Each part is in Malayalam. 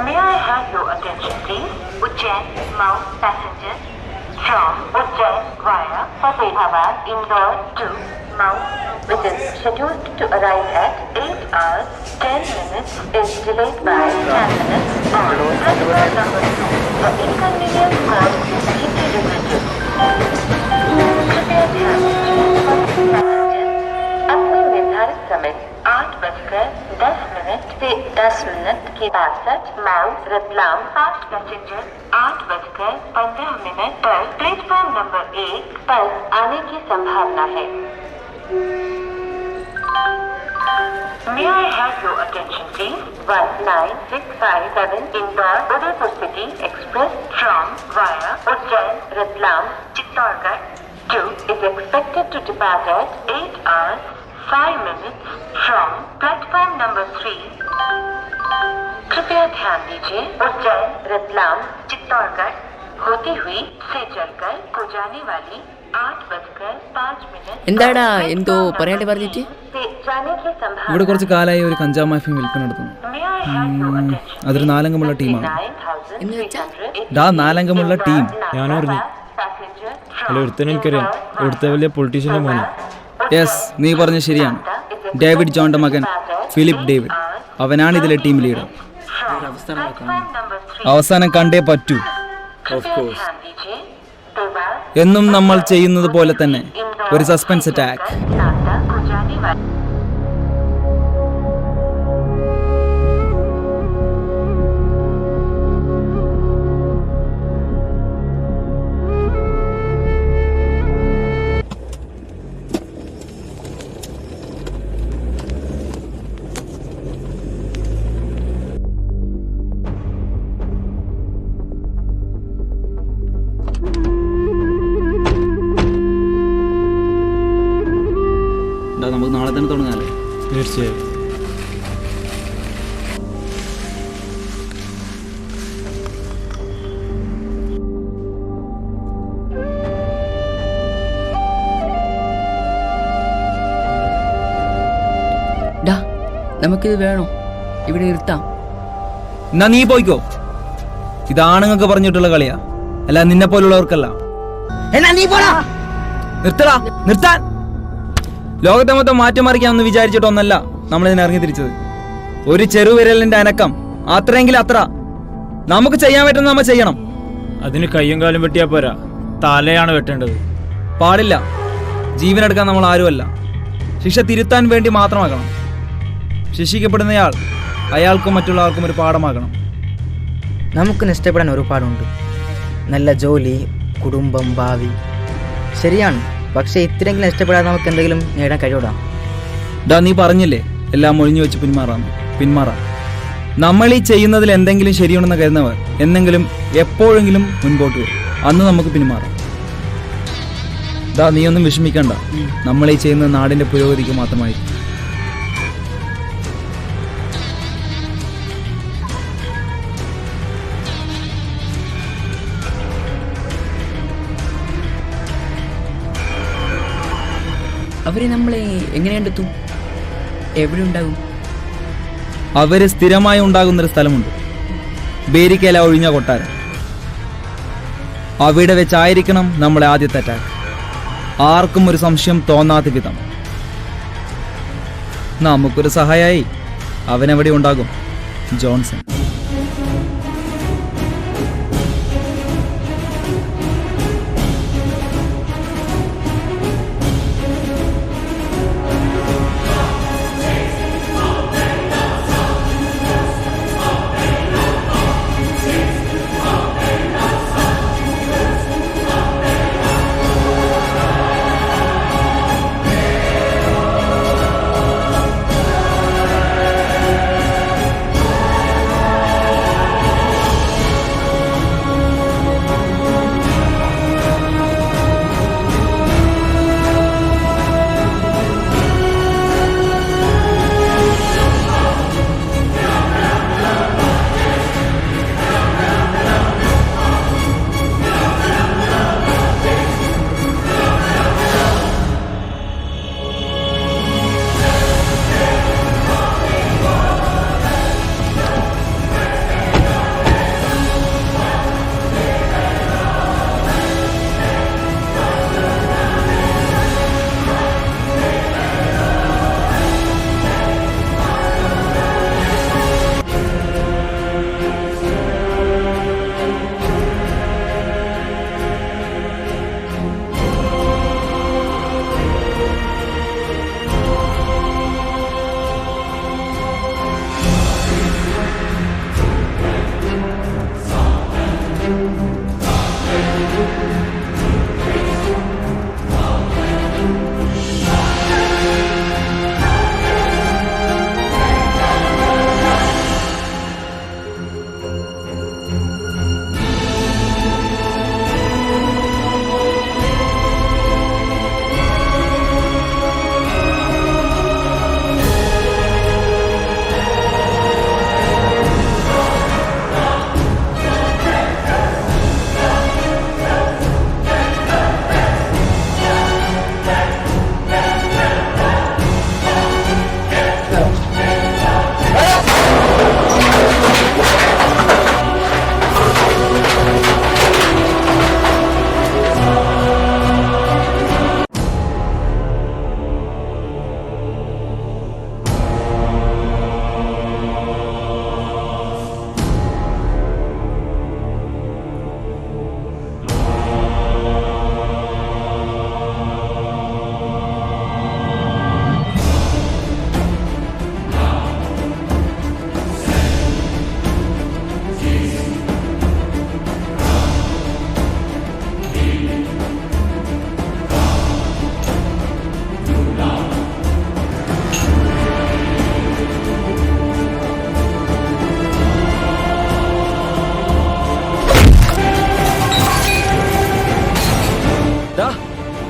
May I have your attention, please? Ujjain Mhow passenger from Ujjain via Faridabad, Indore to Mhow, which is scheduled to arrive at 8 hours 10 minutes, is delayed by 10 minutes on platform number 2. The inconvenience caused is deeply regretted. कृपया ध्यान दीजिए पैसेंजर अपने निर्धारित समय 8:10 से 10 के 62 माउ रतलाम फास्ट पैसेंजर 8:15 पर प्लेटफॉर्म नंबर 1 पर आने की संभावना है। May I have your attention, please? 19657 Indore Udaipur City Express from via Ujjain Ratlam Chittorgarh 2 is expected to depart at 8 hours 5 minutes from platform number 3. कृपया ध्यान दीजिए उज्जैन रतलाम चित्तौड़गढ़ होती हुई से चलकर को जाने वाली 8:05 എന്താടാ എന്തോ പറയാണ്ട് പറഞ്ഞിട്ട് ഇവിടെ കുറച്ച് കാലമായി ഒരു കഞ്ചാവ് മാഫിയ വിൽപ്പന നടത്തുന്നു. അതൊരു 4 അംഗമുള്ള ടീമാണ്. നാലംഗമുള്ള ടീം. ഞാനറിഞ്ഞു. അല്ല, ഒരുത്തനെ എനിക്കറിയാം. ഇവിടുത്തെ വലിയ പൊളിറ്റീഷ്യൻ്റെ മോനെ. യെസ്, നീ പറഞ്ഞ ശരിയാണ്. ഡേവിഡ് ജോണിന്റെ മകൻ ഫിലിപ്പ് ഡേവിഡ്, അവനാണ് ഇതിലെ ടീം ലീഡർ. അവസാനം കണ്ടേ പറ്റൂ. എന്നും നമ്മൾ ചെയ്യുന്നത് പോലെ തന്നെ ഒരു സസ്പെൻസ് അറ്റാക്ക്. നമുക്ക് നാളെ തന്നെ തുടങ്ങാല്ലേ? തീർച്ചയായും. നമുക്കിത് വേണോ? ഇവിടെ നിർത്താം. എന്നാ നീ പോയിക്കോ. ഇതാണുങ്ങൾക്ക് പറഞ്ഞിട്ടുള്ള കളിയാ, അല്ല നിന്നെ പോലുള്ളവർക്കല്ല. നിർത്തടാ, നിർത്താൻ. ലോകത്തെ മൊത്തം മാറ്റിമറിക്കാമെന്ന് വിചാരിച്ചിട്ടൊന്നല്ല നമ്മളിതിനെ ഇറങ്ങി തിരിച്ചത്. ഒരു ചെറുവിരലിന്റെ അനക്കം, അത്രയെങ്കിലും അത്ര. നമുക്ക് ചെയ്യാൻ പറ്റുന്ന നമ്മൾ ചെയ്യണം. അതിന് കയ്യും കാലും വെട്ടിയാ പോരാ, തലയാണ് വെട്ടേണ്ടത്. പാടില്ല. ജീവനെടുക്കാൻ നമ്മൾ ആരുമല്ല. ശിക്ഷ തിരുത്താൻ വേണ്ടി മാത്രമാക്കണം. ശിക്ഷിക്കപ്പെടുന്നയാൾ അയാൾക്കും മറ്റുള്ളവർക്കും ഒരു പാഠമാകണം. നമുക്ക് നഷ്ടപ്പെടാൻ ഒരുപാടുണ്ട്. നല്ല ജോലി, കുടുംബം, ഭാവി. ശരിയാണ്, പക്ഷേ ഇത്രയെങ്കിലും നഷ്ടപ്പെടാതെ നമുക്ക് എന്തെങ്കിലും നേടാൻ കഴിയൂടാം. നീ പറഞ്ഞില്ലേ എല്ലാം ഒഴിഞ്ഞു വെച്ച് പിന്മാറാം. നമ്മൾ ഈ ചെയ്യുന്നതിൽ എന്തെങ്കിലും ശരിയുണ്ടെന്ന് കരുതുന്നവർ എന്തെങ്കിലും എപ്പോഴെങ്കിലും മുൻപോട്ട് വരും. അന്ന് നമുക്ക് പിന്മാറാം. നീ ഒന്നും വിഷമിക്കണ്ട. നമ്മൾ ഈ ചെയ്യുന്നത് നാടിന്റെ പുരോഗതിക്ക് മാത്രമായി. അവര് നമ്മളെ എങ്ങനെ കണ്ടെത്തും? എവിടെ ഉണ്ടാകും? അവര് സ്ഥിരമായി ഉണ്ടാകുന്നൊരു സ്ഥലമുണ്ട്, ബേരിക്കേല ഒഴിഞ്ഞ കൊട്ടാരം. അവിടെ വെച്ചായിരിക്കണം നമ്മളെ ആദ്യത്തെ അറ്റാക്ക്. ആർക്കും ഒരു സംശയം തോന്നാത്ത വിധം. നമുക്കൊരു സഹായമായി അവനെവിടെ ഉണ്ടാകും, ജോൺസൺ.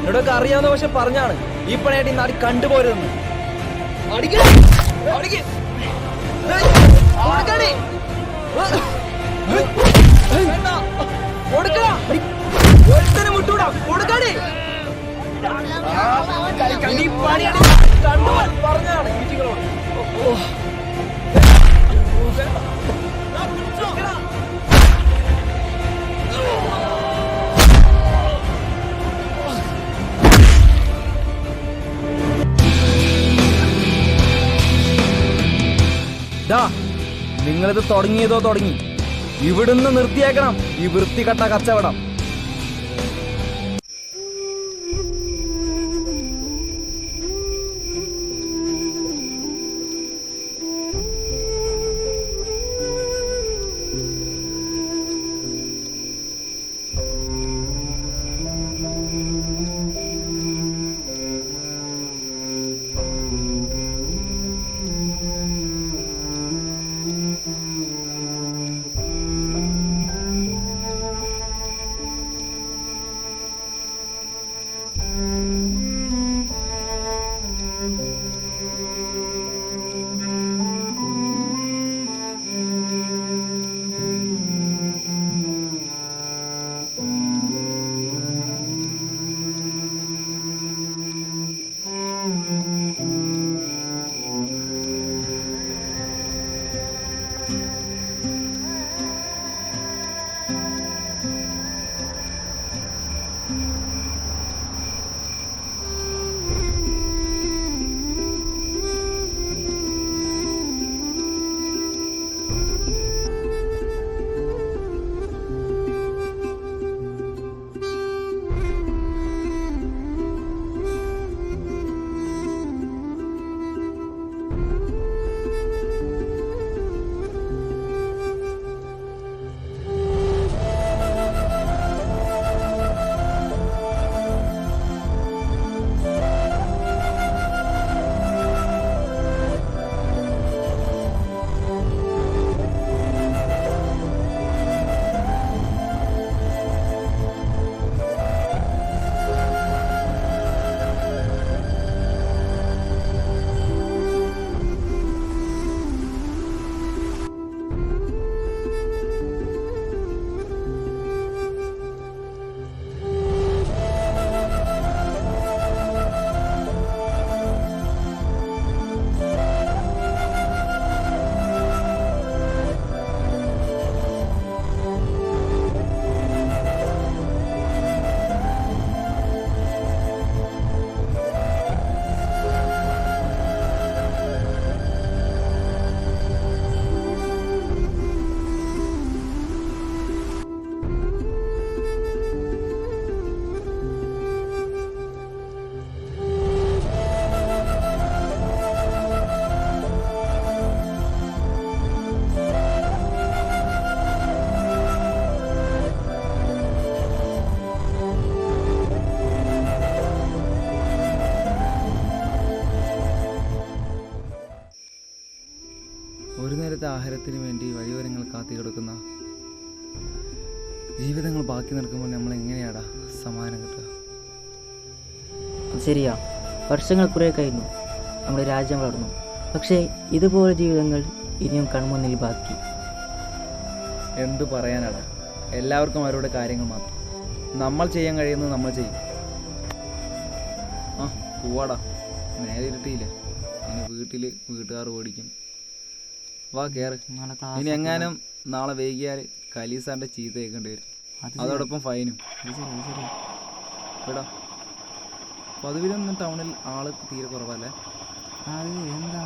എന്നോടൊക്കെ അറിയാവുന്ന പക്ഷെ പറഞ്ഞാണ് ഈ പണിയായിട്ട് ഈ നാട് കണ്ടുപോരുതെന്ന്. പറഞ്ഞാണ് മീറ്റിങ്ങളോട്. നിങ്ങളിത് തുടങ്ങിയതോ തുടങ്ങി, ഇവിടുന്ന് നിർത്തിയേക്കണം ഈ വൃത്തികെട്ട കച്ചവടം. ഒരു നേരത്തെ ആഹാരത്തിന് വേണ്ടി വഴിയോരങ്ങൾ കാത്തി കിടക്കുന്ന ജീവിതങ്ങൾ ബാക്കി നിൽക്കുമ്പോൾ നമ്മൾ എങ്ങനെയാടാ സമാധാനം കിട്ടുക? ശരിയാ, വർഷങ്ങൾ കുറേ കഴിഞ്ഞു, നമ്മുടെ രാജ്യം വളർന്നു. പക്ഷേ ഇതുപോലെ ജീവിതങ്ങൾ ഇനിയും കൺമുന്നിൽ ബാക്കി. എന്തു പറയാനാടാ, എല്ലാവർക്കും അവരുടെ കാര്യങ്ങൾ മാത്രം. നമ്മൾ ചെയ്യാൻ കഴിയുന്നത് നമ്മൾ ചെയ്യും. ആ പോവാടാ, നേരെ ഇരുട്ടിയില്ലേ, ഇനി വീട്ടുകാർ ഓടിക്കും. വാ കയറ്. ഇനി എങ്ങാനും നാളെ വൈകിയാൽ കലീസാറിൻ്റെ ചീത്ത കേൾക്കേണ്ടി വരും, അതോടൊപ്പം ഫൈനും. എടാ, പതിവിലൊന്നും ടൗണിൽ ആള് തീരെ കുറവല്ലേ? അത് എന്താ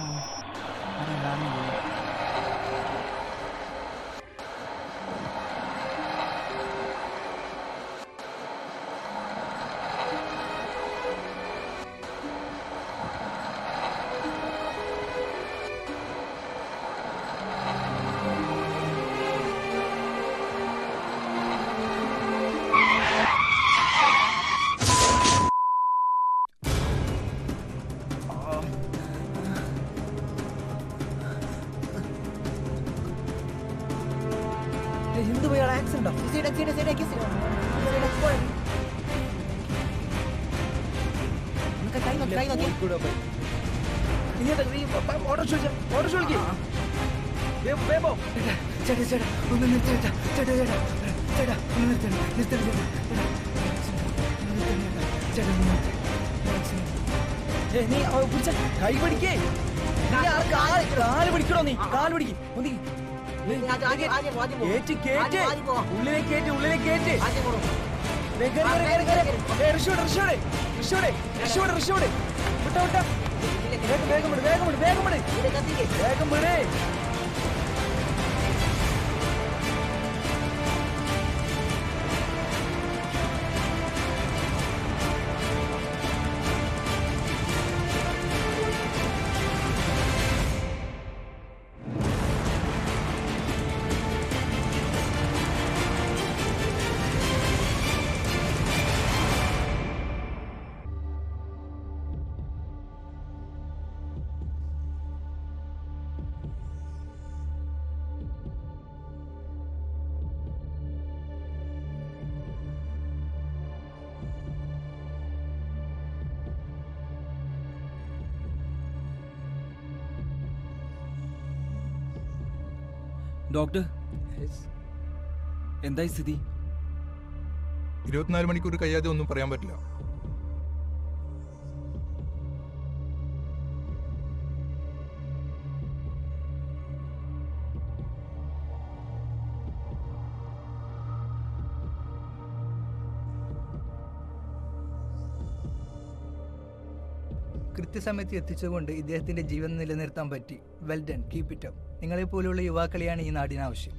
കൈ പിടിക്കേ, കാല് പിടിക്കണോ? നീ കാല് പിടിക്ക്, ഉള്ളിലേക്ക് കേറ്റ്. വേഗം വിട്. ഡോക്ടർ, എന്തായി സ്ഥിതി? 24 മണിക്കൂർ കഴിയാതെ ഒന്നും പറയാൻ പറ്റില്ല. കൃത്യസമയത്ത് എത്തിച്ചുകൊണ്ട് ഇദ്ദേഹത്തിന്റെ ജീവൻ നിലനിർത്താൻ പറ്റി. Well done, keep it up. നിങ്ങളെപ്പോലുള്ള യുവാക്കളെയാണ് ഈ നാടിനാവശ്യം.